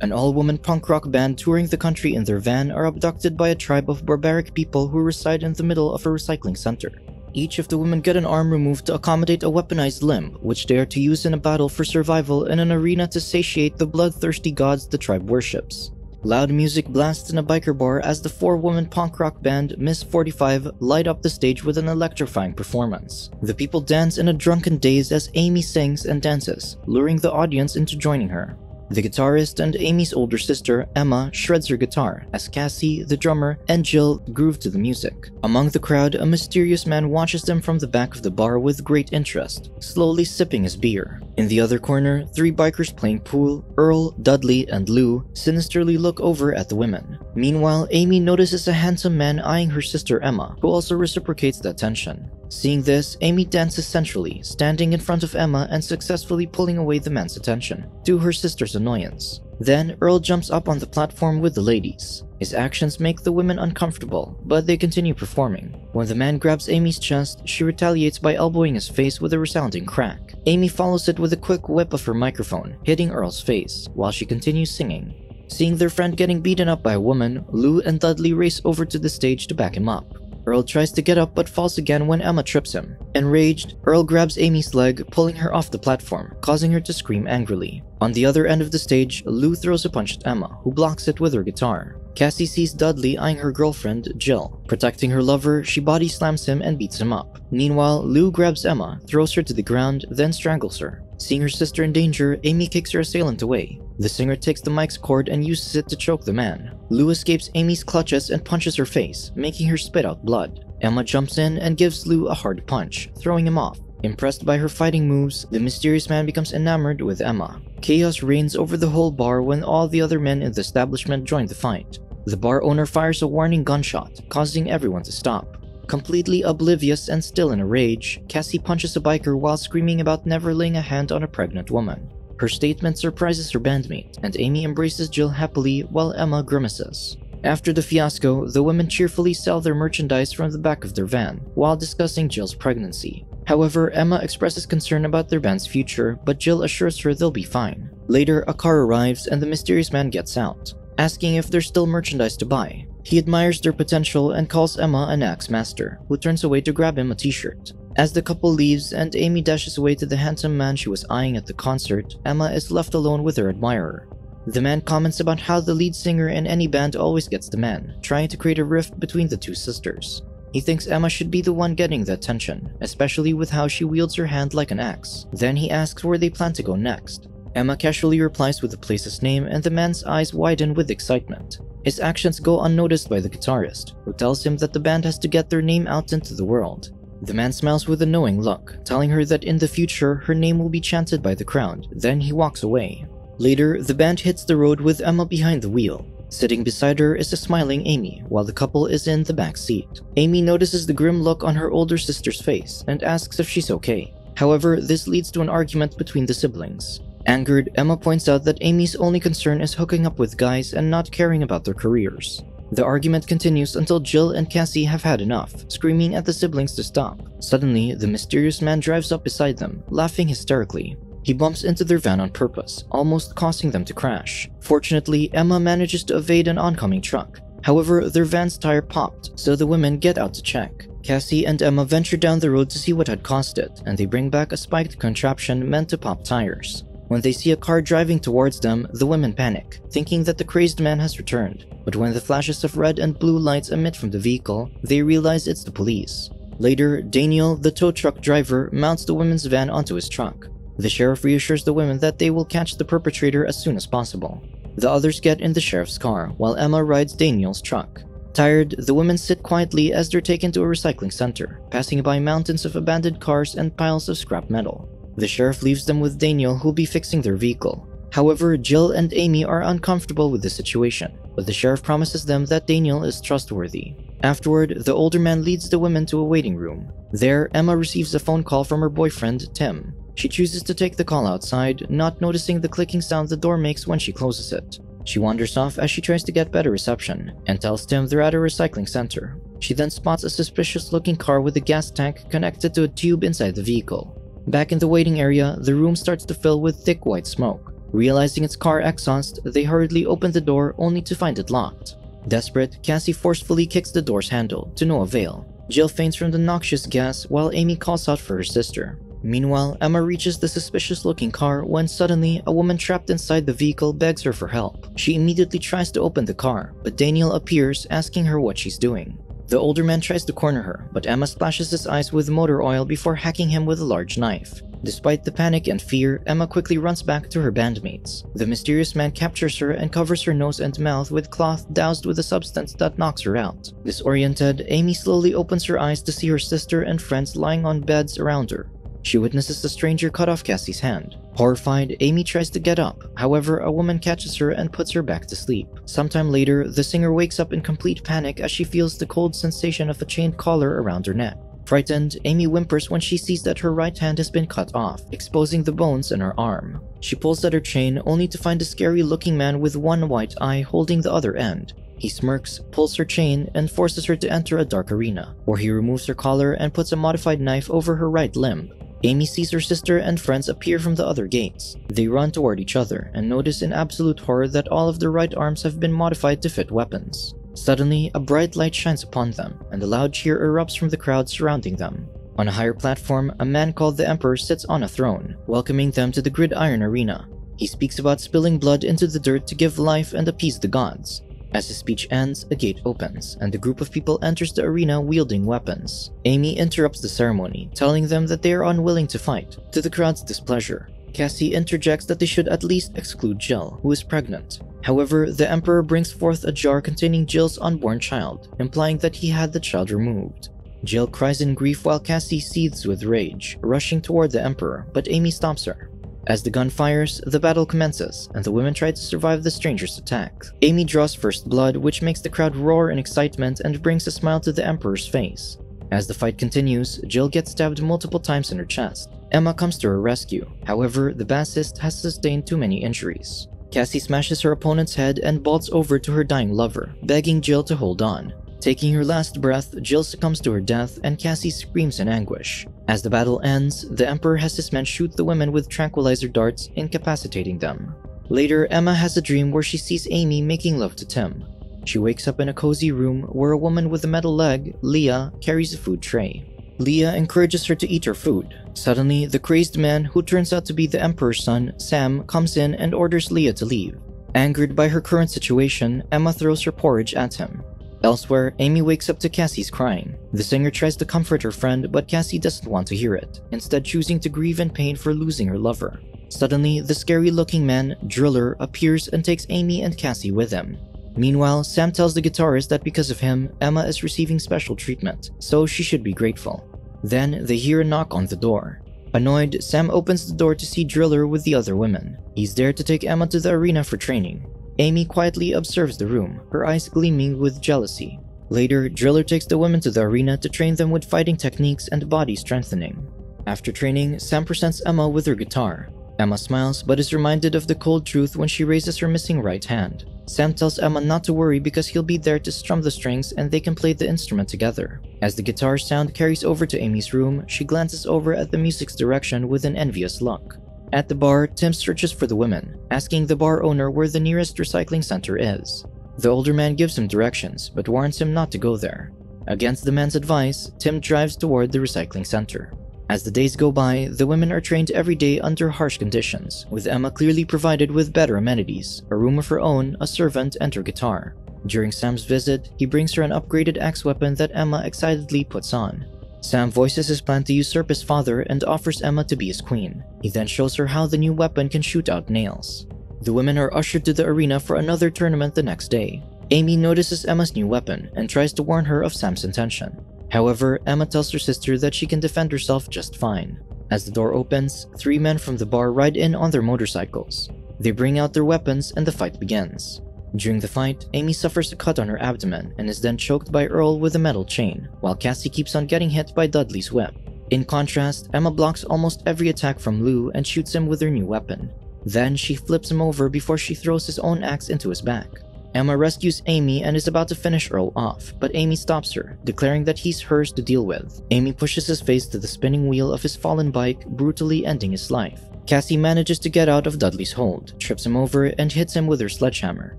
An all-woman punk rock band touring the country in their van are abducted by a tribe of barbaric people who reside in the middle of a recycling center. Each of the women get an arm removed to accommodate a weaponized limb, which they are to use in a battle for survival in an arena to satiate the bloodthirsty gods the tribe worships. Loud music blasts in a biker bar as the four-woman punk rock band Miss 45 light up the stage with an electrifying performance. The people dance in a drunken daze as Amy sings and dances, luring the audience into joining her. The guitarist and Amy's older sister, Emma, shreds her guitar as Cassie, the drummer, and Jill groove to the music. Among the crowd, a mysterious man watches them from the back of the bar with great interest, slowly sipping his beer. In the other corner, three bikers playing pool, Earl, Dudley, and Lou, sinisterly look over at the women. Meanwhile, Amy notices a handsome man eyeing her sister Emma, who also reciprocates the attention. Seeing this, Amy dances centrally, standing in front of Emma and successfully pulling away the man's attention, to her sister's annoyance. Then, Earl jumps up on the platform with the ladies. His actions make the women uncomfortable, but they continue performing. When the man grabs Amy's chest, she retaliates by elbowing his face with a resounding crack. Amy follows it with a quick whip of her microphone, hitting Earl's face, while she continues singing. Seeing their friend getting beaten up by a woman, Lou and Dudley race over to the stage to back him up. Earl tries to get up but falls again when Emma trips him. Enraged, Earl grabs Amy's leg, pulling her off the platform, causing her to scream angrily. On the other end of the stage, Lou throws a punch at Emma, who blocks it with her guitar. Cassie sees Dudley eyeing her girlfriend, Jill. Protecting her lover, she body slams him and beats him up. Meanwhile, Lou grabs Emma, throws her to the ground, then strangles her. Seeing her sister in danger, Amy kicks her assailant away. The singer takes the mic's cord and uses it to choke the man. Lou escapes Amy's clutches and punches her face, making her spit out blood. Emma jumps in and gives Lou a hard punch, throwing him off. Impressed by her fighting moves, the mysterious man becomes enamored with Emma. Chaos reigns over the whole bar when all the other men in the establishment join the fight. The bar owner fires a warning gunshot, causing everyone to stop. Completely oblivious and still in a rage, Cassie punches a biker while screaming about never laying a hand on a pregnant woman. Her statement surprises her bandmate, and Amy embraces Jill happily while Emma grimaces. After the fiasco, the women cheerfully sell their merchandise from the back of their van, while discussing Jill's pregnancy. However, Emma expresses concern about their band's future, but Jill assures her they'll be fine. Later, a car arrives and the mysterious man gets out, asking if there's still merchandise to buy. He admires their potential and calls Emma an axe master, who turns away to grab him a t-shirt. As the couple leaves and Amy dashes away to the handsome man she was eyeing at the concert, Emma is left alone with her admirer. The man comments about how the lead singer in any band always gets the man, trying to create a rift between the two sisters. He thinks Emma should be the one getting the attention, especially with how she wields her hand like an axe. Then he asks where they plan to go next. Emma casually replies with the place's name and the man's eyes widen with excitement. His actions go unnoticed by the guitarist, who tells him that the band has to get their name out into the world. The man smiles with a knowing look, telling her that in the future her name will be chanted by the crowd, then he walks away. Later, the band hits the road with Emma behind the wheel. Sitting beside her is a smiling Amy, while the couple is in the back seat. Amy notices the grim look on her older sister's face and asks if she's okay. However, this leads to an argument between the siblings. Angered, Emma points out that Amy's only concern is hooking up with guys and not caring about their careers. The argument continues until Jill and Cassie have had enough, screaming at the siblings to stop. Suddenly, the mysterious man drives up beside them, laughing hysterically. He bumps into their van on purpose, almost causing them to crash. Fortunately, Emma manages to evade an oncoming truck. However, their van's tire popped, so the women get out to check. Cassie and Emma venture down the road to see what had caused it, and they bring back a spiked contraption meant to pop tires. When they see a car driving towards them, the women panic, thinking that the crazed man has returned. But when the flashes of red and blue lights emit from the vehicle, they realize it's the police. Later, Daniel, the tow truck driver, mounts the women's van onto his truck. The sheriff reassures the women that they will catch the perpetrator as soon as possible. The others get in the sheriff's car, while Emma rides Daniel's truck. Tired, the women sit quietly as they're taken to a recycling center, passing by mountains of abandoned cars and piles of scrap metal. The sheriff leaves them with Daniel, who'll be fixing their vehicle. However, Jill and Amy are uncomfortable with the situation, but the sheriff promises them that Daniel is trustworthy. Afterward, the older man leads the women to a waiting room. There, Emma receives a phone call from her boyfriend, Tim. She chooses to take the call outside, not noticing the clicking sound the door makes when she closes it. She wanders off as she tries to get better reception, and tells Tim they're at a recycling center. She then spots a suspicious-looking car with a gas tank connected to a tube inside the vehicle. Back in the waiting area, the room starts to fill with thick white smoke. Realizing it's car exhaust, they hurriedly open the door only to find it locked. Desperate, Cassie forcefully kicks the door's handle, to no avail. Jill faints from the noxious gas while Amy calls out for her sister. Meanwhile, Emma reaches the suspicious-looking car when suddenly a woman trapped inside the vehicle begs her for help. She immediately tries to open the car, but Daniel appears asking her what she's doing. The older man tries to corner her, but Emma splashes his eyes with motor oil before hacking him with a large knife. Despite the panic and fear, Emma quickly runs back to her bandmates. The mysterious man captures her and covers her nose and mouth with cloth doused with a substance that knocks her out. Disoriented, Amy slowly opens her eyes to see her sister and friends lying on beds around her. She witnesses the stranger cut off Cassie's hand. Horrified, Amy tries to get up. However, a woman catches her and puts her back to sleep. Sometime later, the singer wakes up in complete panic as she feels the cold sensation of a chain collar around her neck. Frightened, Amy whimpers when she sees that her right hand has been cut off, exposing the bones in her arm. She pulls at her chain only to find a scary-looking man with one white eye holding the other end. He smirks, pulls her chain, and forces her to enter a dark arena, where he removes her collar and puts a modified knife over her right limb. Amy sees her sister and friends appear from the other gates. They run toward each other and notice in absolute horror that all of their right arms have been modified to fit weapons. Suddenly, a bright light shines upon them, and a loud cheer erupts from the crowd surrounding them. On a higher platform, a man called the Emperor sits on a throne, welcoming them to the gridiron arena. He speaks about spilling blood into the dirt to give life and appease the gods. As his speech ends, a gate opens, and a group of people enters the arena wielding weapons. Amy interrupts the ceremony, telling them that they are unwilling to fight, to the crowd's displeasure. Cassie interjects that they should at least exclude Jill, who is pregnant. However, the Emperor brings forth a jar containing Jill's unborn child, implying that he had the child removed. Jill cries in grief while Cassie seethes with rage, rushing toward the Emperor, but Amy stops her. As the gun fires, the battle commences, and the women try to survive the stranger's attack. Amy draws first blood, which makes the crowd roar in excitement and brings a smile to the Emperor's face. As the fight continues, Jill gets stabbed multiple times in her chest. Emma comes to her rescue. However, the bassist has sustained too many injuries. Cassie smashes her opponent's head and vaults over to her dying lover, begging Jill to hold on. Taking her last breath, Jill succumbs to her death, and Cassie screams in anguish. As the battle ends, the Emperor has his men shoot the women with tranquilizer darts, incapacitating them. Later, Emma has a dream where she sees Amy making love to Tim. She wakes up in a cozy room where a woman with a metal leg, Leah, carries a food tray. Leah encourages her to eat her food. Suddenly, the crazed man, who turns out to be the Emperor's son, Sam, comes in and orders Leah to leave. Angered by her current situation, Emma throws her porridge at him. Elsewhere, Amy wakes up to Cassie's crying. The singer tries to comfort her friend, but Cassie doesn't want to hear it, instead choosing to grieve in pain for losing her lover. Suddenly, the scary-looking man, Driller, appears and takes Amy and Cassie with him. Meanwhile, Sam tells the guitarist that because of him, Emma is receiving special treatment, so she should be grateful. Then, they hear a knock on the door. Annoyed, Sam opens the door to see Driller with the other women. He's there to take Emma to the arena for training. Amy quietly observes the room, her eyes gleaming with jealousy. Later, Driller takes the women to the arena to train them with fighting techniques and body strengthening. After training, Sam presents Emma with her guitar. Emma smiles but is reminded of the cold truth when she raises her missing right hand. Sam tells Emma not to worry because he'll be there to strum the strings and they can play the instrument together. As the guitar sound carries over to Amy's room, she glances over at the music's direction with an envious look. At the bar, Tim searches for the women, asking the bar owner where the nearest recycling center is. The older man gives him directions, but warns him not to go there. Against the man's advice, Tim drives toward the recycling center. As the days go by, the women are trained every day under harsh conditions, with Emma clearly provided with better amenities, a room of her own, a servant, and her guitar. During Sam's visit, he brings her an upgraded axe weapon that Emma excitedly puts on. Sam voices his plan to usurp his father and offers Emma to be his queen. He then shows her how the new weapon can shoot out nails. The women are ushered to the arena for another tournament the next day. Amy notices Emma's new weapon and tries to warn her of Sam's intention. However, Emma tells her sister that she can defend herself just fine. As the door opens, 3 men from the bar ride in on their motorcycles. They bring out their weapons and the fight begins. During the fight, Amy suffers a cut on her abdomen and is then choked by Earl with a metal chain, while Cassie keeps on getting hit by Dudley's whip. In contrast, Emma blocks almost every attack from Lou and shoots him with her new weapon. Then she flips him over before she throws his own axe into his back. Emma rescues Amy and is about to finish Earl off, but Amy stops her, declaring that he's hers to deal with. Amy pushes his face to the spinning wheel of his fallen bike, brutally ending his life. Cassie manages to get out of Dudley's hold, trips him over, and hits him with her sledgehammer.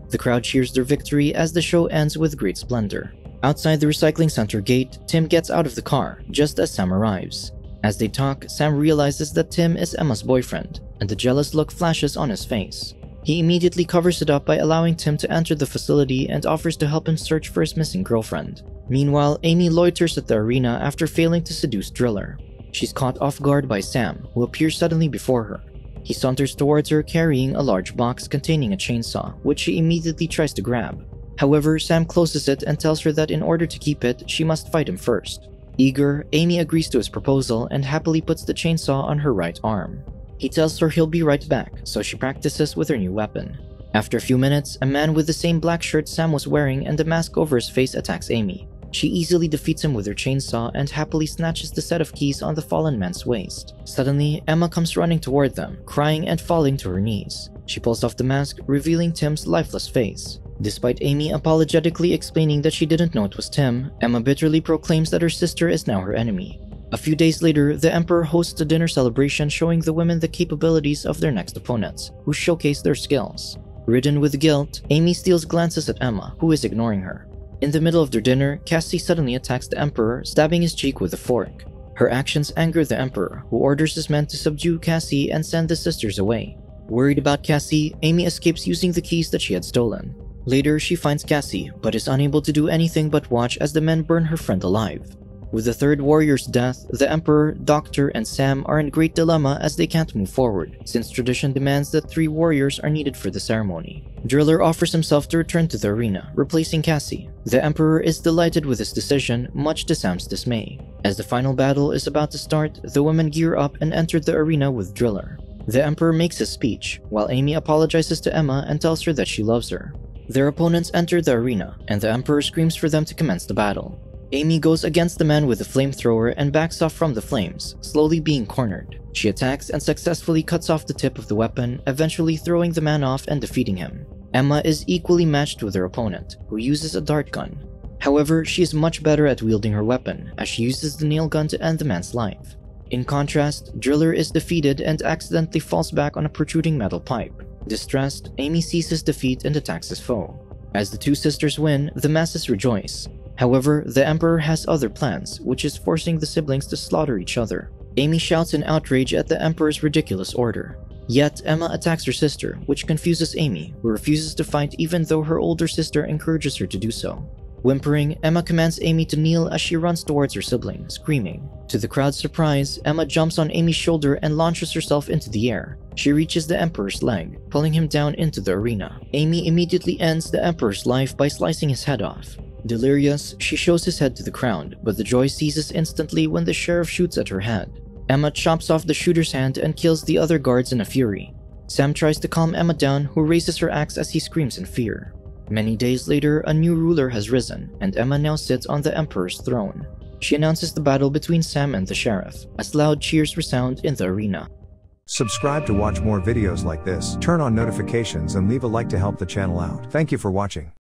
The crowd cheers their victory as the show ends with great splendor. Outside the recycling center gate, Tim gets out of the car just as Sam arrives. As they talk, Sam realizes that Tim is Emma's boyfriend, and the jealous look flashes on his face. He immediately covers it up by allowing Tim to enter the facility and offers to help him search for his missing girlfriend. Meanwhile, Amy loiters at the arena after failing to seduce Driller. She's caught off guard by Sam, who appears suddenly before her. He saunters towards her carrying a large box containing a chainsaw, which she immediately tries to grab. However, Sam closes it and tells her that in order to keep it, she must fight him first. Eager, Amy agrees to his proposal and happily puts the chainsaw on her right arm. He tells her he'll be right back, so she practices with her new weapon. After a few minutes, a man with the same black shirt Sam was wearing and a mask over his face attacks Amy. She easily defeats him with her chainsaw and happily snatches the set of keys on the fallen man's waist. Suddenly, Emma comes running toward them, crying and falling to her knees. She pulls off the mask, revealing Tim's lifeless face. Despite Amy apologetically explaining that she didn't know it was Tim, Emma bitterly proclaims that her sister is now her enemy. A few days later, the Emperor hosts a dinner celebration showing the women the capabilities of their next opponents, who showcase their skills. Ridden with guilt, Amy steals glances at Emma, who is ignoring her. In the middle of their dinner, Cassie suddenly attacks the Emperor, stabbing his cheek with a fork. Her actions anger the Emperor, who orders his men to subdue Cassie and send the sisters away. Worried about Cassie, Amy escapes using the keys that she had stolen. Later, she finds Cassie, but is unable to do anything but watch as the men burn her friend alive. With the third warrior's death, the Emperor, Doctor, and Sam are in great dilemma as they can't move forward, since tradition demands that 3 warriors are needed for the ceremony. Driller offers himself to return to the arena, replacing Cassie. The Emperor is delighted with his decision, much to Sam's dismay. As the final battle is about to start, the women gear up and enter the arena with Driller. The Emperor makes his speech, while Amy apologizes to Emma and tells her that she loves her. Their opponents enter the arena, and the Emperor screams for them to commence the battle. Amy goes against the man with the flamethrower and backs off from the flames, slowly being cornered. She attacks and successfully cuts off the tip of the weapon, eventually throwing the man off and defeating him. Emma is equally matched with her opponent, who uses a dart gun. However, she is much better at wielding her weapon, as she uses the nail gun to end the man's life. In contrast, Driller is defeated and accidentally falls back on a protruding metal pipe. Distressed, Amy sees his defeat and attacks his foe. As the 2 sisters win, the masses rejoice. However, the Emperor has other plans, which is forcing the siblings to slaughter each other. Amy shouts in outrage at the Emperor's ridiculous order. Yet, Emma attacks her sister, which confuses Amy, who refuses to fight even though her older sister encourages her to do so. Whimpering, Emma commands Amy to kneel as she runs towards her sibling, screaming. To the crowd's surprise, Emma jumps on Amy's shoulder and launches herself into the air. She reaches the Emperor's leg, pulling him down into the arena. Amy immediately ends the Emperor's life by slicing his head off. Delirious, she shows his head to the crowd, but the joy ceases instantly when the sheriff shoots at her head. Emma chops off the shooter's hand and kills the other guards in a fury. Sam tries to calm Emma down, who raises her axe as he screams in fear. Many days later, a new ruler has risen, and Emma now sits on the Emperor's throne. She announces the battle between Sam and the sheriff, as loud cheers resound in the arena. Subscribe to watch more videos like this, turn on notifications and leave a like to help the channel out. Thank you for watching.